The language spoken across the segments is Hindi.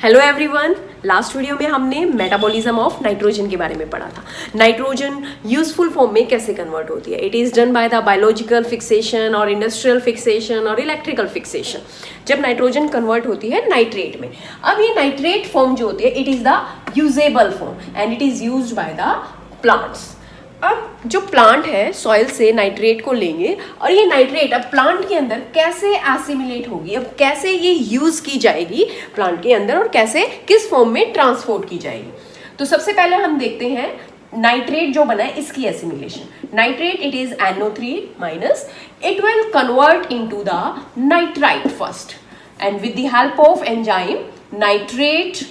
हेलो एवरीवन, लास्ट वीडियो में हमने मेटाबॉलिज्म ऑफ नाइट्रोजन के बारे में पढ़ा था। नाइट्रोजन यूजफुल फॉर्म में कैसे कन्वर्ट होती है। It is done by the biological fixation और इंडस्ट्रियल फिक्सेशन और इलेक्ट्रिकल फिक्सेशन। जब नाइट्रोजन कन्वर्ट होती है नाइट्रेट में, अब ये नाइट्रेट फॉर्म जो होती है it is the usable form and it is used by the plants. अब जो प्लांट है सॉइल से नाइट्रेट को लेंगे और ये नाइट्रेट अब प्लांट के अंदर कैसे एसिमिलेट होगी, अब कैसे ये यूज की जाएगी प्लांट के अंदर और कैसे किस फॉर्म में ट्रांसपोर्ट की जाएगी। तो सबसे पहले हम देखते हैं नाइट्रेट जो बना है इसकी assimilation. Nitrate it is NO3 minus, it will convert into the nitrite first and with the help of enzyme nitrate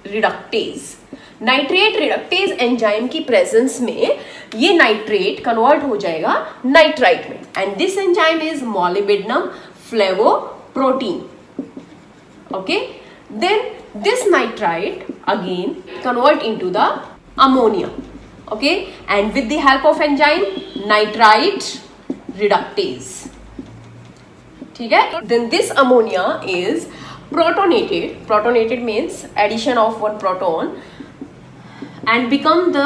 reductase. Nitrate reductase enzyme की प्रेजेंस में ये नाइट्रेट कन्वर्ट हो जाएगा नाइट्राइट में and this enzyme is molybdenum flavoprotein. Okay, then this nitrite again convert into the ammonia. Okay, and with the help of enzyme nitrite reductase. ठीक है, then this ammonia is protonated. Protonated means addition of one proton and become the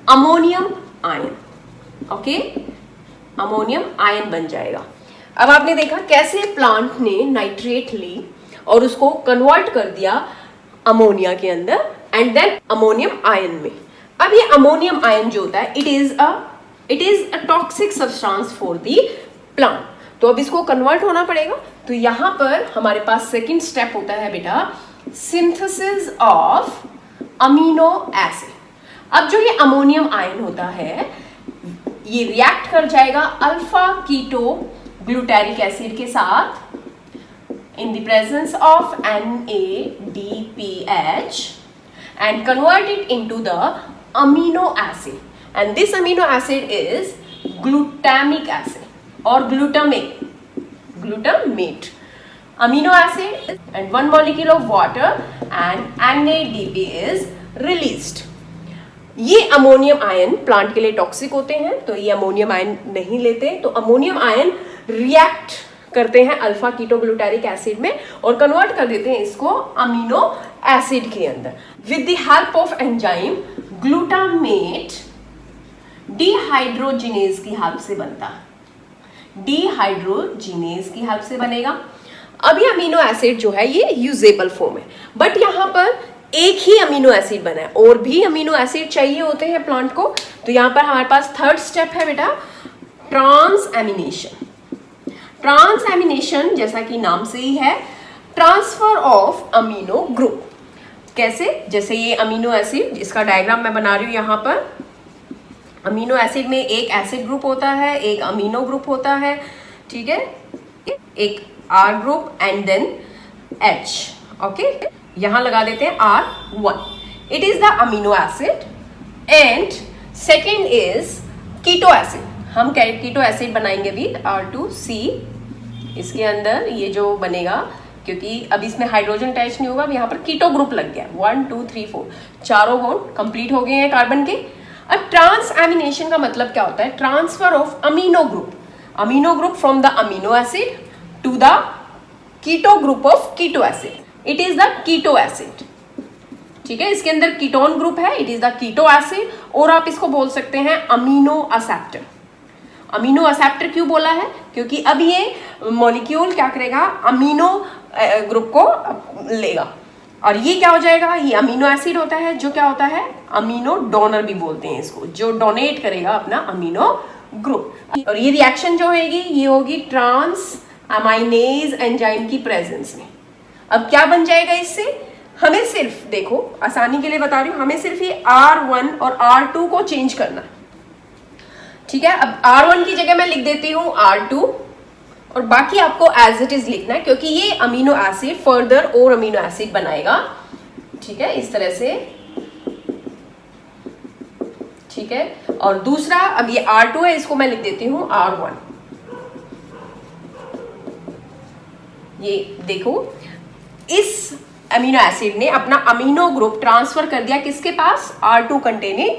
ammonium ion. Okay, ammonium ion बन जाएगा। अब आपने देखा कैसे प्लांट ने नाइट्रेट ली और उसको कन्वर्ट कर दिया अमोनिया के अंदर एंड देन अमोनियम आयन में। अब ये अमोनियम आयन जो होता है it is a toxic substance for the plant. तो अब इसको कन्वर्ट होना पड़ेगा। तो यहां पर हमारे पास सेकंड स्टेप होता है बेटा सिंथेसिस ऑफ अमीनो एसिड। अब जो ये अमोनियम आयन होता है ये रिएक्ट कर जाएगा अल्फा कीटो ग्लूटारिक एसिड के साथ in the presence of NADPH and convert it into the amino acid and this amino acid is glutamic acid or glutamate amino acid and one molecule of water and NADP is released। ये अमोनियम आयन प्लांट के लिए टॉक्सिक होते हैं तो ये अमोनियम आयन नहीं लेते। तो अमोनियम आयन रिएक्ट करते हैं अल्फा कीटोग्लूटारिक एसिड में और कन्वर्ट कर देते हैं इसको अमीनो एसिड के अंदर। With the help of enzyme glutamate dehydrogenase की हेल्प से बनता है। डिहाइड्रोजिनेज की हेल्प से बनेगा। अब ये अमीनो एसिड जो है ये यूजेबल फॉर्म है बट यहाँ पर एक ही अमीनो एसिड बना है और भी अमीनो एसिड चाहिए होते हैं प्लांट को। तो यहाँ पर हमारे पास थर्ड स्टेप है बेटा ट्रांसएमिनेशन। ट्रांसएमिनेशन जैसा कि नाम से ही है ट्रांसफर ऑफ अमीनो ग्रुप। कैसे, जैसे ये अमीनो एसिड इसका डायग्राम मैं बना रही हूँ। यहाँ पर अमीनो एसिड में एक एसिड ग्रुप होता है, एक अमीनो ग्रुप होता है, ठीक है, एक R group and then H। Okay, यहां लगा देते हैं R1। It is the amino acid and second is keto acid. हम कीटो एसिड बनाएंगे भी R2C। इसके अंदर ये जो बनेगा क्योंकि अब इसमें हाइड्रोजन अटैच नहीं होगा, अब यहाँ पर कीटो ग्रुप लग गया। 1 2 3 4 चारों बॉन्ड कंप्लीट हो गए हैं कार्बन के। अब ट्रांसएमिनेशन का मतलब क्या होता है? Transfer of amino group from the amino acid to the keto group of keto acid. It is the keto acid. ठीक है, इसके अंदर कीटोन ग्रुप है, it is the keto acid. और आप इसको बोल सकते हैं अमीनो असेप्टर। अमीनो असेप्टर क्यों बोला है? क्योंकि अब ये मॉलिक्यूल क्या करेगा, अमीनो ग्रुप को लेगा और ये क्या हो जाएगा, ये अमीनो एसिड होता है जो क्या होता है अमीनो डोनर भी बोलते हैं इसको, जो डोनेट करेगा अपना अमीनो ग्रुप। और ये रिएक्शन जो होगी ये होगी ट्रांस अमाइनेज एंजाइम की प्रेजेंस में। अब क्या बन जाएगा इससे, हमें सिर्फ देखो आसानी के लिए बता रही हूँ, हमें सिर्फ ये R1 और R2 को चेंज करना है। ठीक है, अब R1 की जगह मैं लिख देती हूँ R2 और बाकी आपको एज इट इज लिखना है क्योंकि ये अमीनो एसिड फर्दर और अमीनो एसिड बनाएगा। ठीक है, इस तरह से। ठीक है, और दूसरा अब ये R2 है, इसको मैं लिख देती हूं R1। ये देखो इस अमीनो एसिड ने अपना अमीनो ग्रुप ट्रांसफर कर दिया किसके पास, R2 कंटेनिंग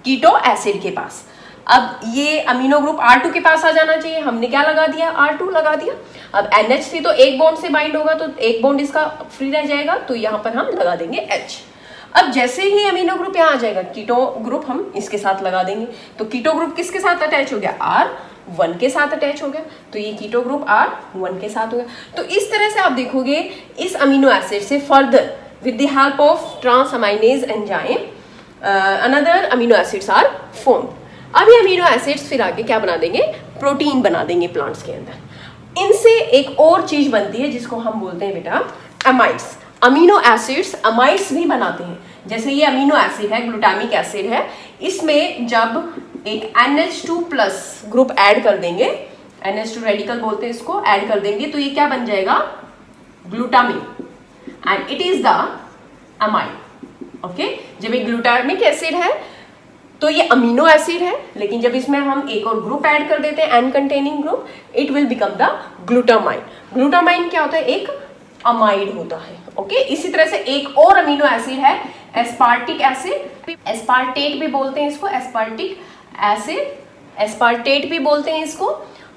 कीटो एसिड के पास। अब ये अमीनो ग्रुप R2 के पास आ जाना चाहिए, हमने क्या लगा दिया, R2 लगा दिया। अब NH3 तो एक बॉन्ड से बाइंड होगा तो एक बॉन्ड इसका फ्री रह जाएगा, तो यहाँ पर हम लगा देंगे H। अब जैसे ही अमीनो ग्रुप यहाँ आ जाएगा, कीटो ग्रुप हम इसके साथ लगा देंगे, तो कीटो ग्रुप किसके साथ अटैच हो गया, R1 के साथ अटैच हो गया, तो ये कीटो ग्रुप R1 के साथ हो गया। तो इस तरह से आप देखोगे इस अमीनो एसिड से further with the help of transaminase enzyme another amino acids are form. अब ये अमीनो एसिड्स फिर आगे क्या बना देंगे, प्रोटीन बना देंगे प्लांट्स के अंदर। इनसे एक और चीज बनती है जिसको हम बोलते हैं बेटा अमाइड्स। अमीनो एसिड्स अमाइड्स भी बनाते हैं। जैसे ये अमीनो एसिड है, ग्लूटामिक एसिड है, इसमें जब एक NH2 प्लस ग्रुप ऐड कर देंगे, NH2 रेडिकल बोलते हैं इसको, ऐड कर देंगे तो ये क्या बन जाएगा, glutamine, and it is the amide. Okay, जब एक ग्लूटामिक एसिड है तो ये अमीनो एसिड है, लेकिन जब इसमें हम एक और ग्रुप ऐड कर देते हैं, N containing group, it will become the glutamine. Glutamine क्या होता है, एक अमाइड होता है। ओके, इसी तरह से एक और अमीनो एसिड है एस्पार्टिक एसिड, एस्पार्टेट भी बोलते हैं इसको, एस्पार्टिक एसिड, एस्पार्टेट भी बोलते हैं इसको।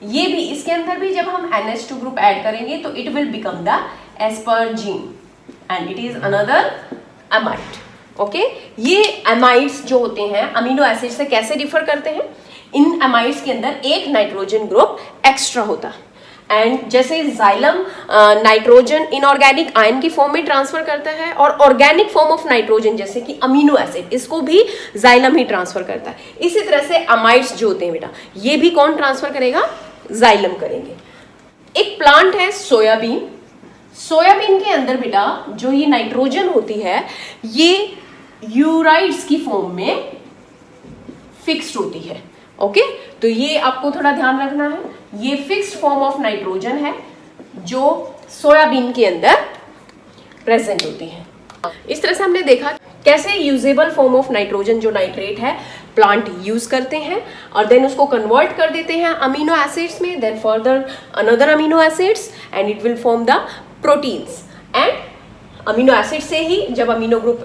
ये भी, इसके अंदर भी जब हम NH2 ग्रुप ऐड करेंगे तो it will become the asparagine and it is another amide. Okay, ये अमाइड्स जो होते हैं अमीनो एसिड से कैसे डिफर करते हैं, इन अमाइड्स के अंदर एक नाइट्रोजन ग्रुप एक्स्ट्रा होता है, एंड जैसे जाइलम नाइट्रोजन इनऑर्गेनिक आयन की फॉर्म में ट्रांसफर करता है, और ऑर्गेनिक फॉर्म ऑफ नाइट्रोजन जैसे कि अमीनो एसिड, इसको भी जाइलम ही ट्रांसफर करता है। इसी तरह से अमाइड्स जो होते हैं बेटा, ये भी कौन ट्रांसफर करेगा, जाइलम करेंगे। एक प्लांट है सोयाबीन, सोयाबीन के अंदर बेटा जो ये नाइट्रोजन होती है ये यूराइड्स की फॉर्म में फिक्स्ड होती है। ओके, तो ये आपको थोड़ा ध्यान रखना है, ये फिक्स्ड फॉर्म ऑफ नाइट्रोजन है जो सोयाबीन के अंदर प्रेजेंट होती है। इस तरह से हमने देखा कैसे यूजेबल फॉर्म ऑफ नाइट्रोजन जो नाइट्रेट है प्लांट यूज करते हैं, और देन उसको कन्वर्ट कर देते हैं अमीनो एसिड्स में, then further another amino acids and it will form the proteins. And amino acid से ही जब अमीनो ग्रुप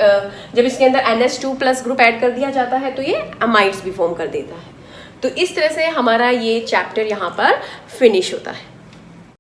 जब इसके अंदर NH2 प्लस ग्रुप ऐड कर दिया जाता है तो ये अमाइड्स भी फॉर्म कर देता है। तो इस तरह से हमारा ये चैप्टर यहाँ पर फिनिश होता है।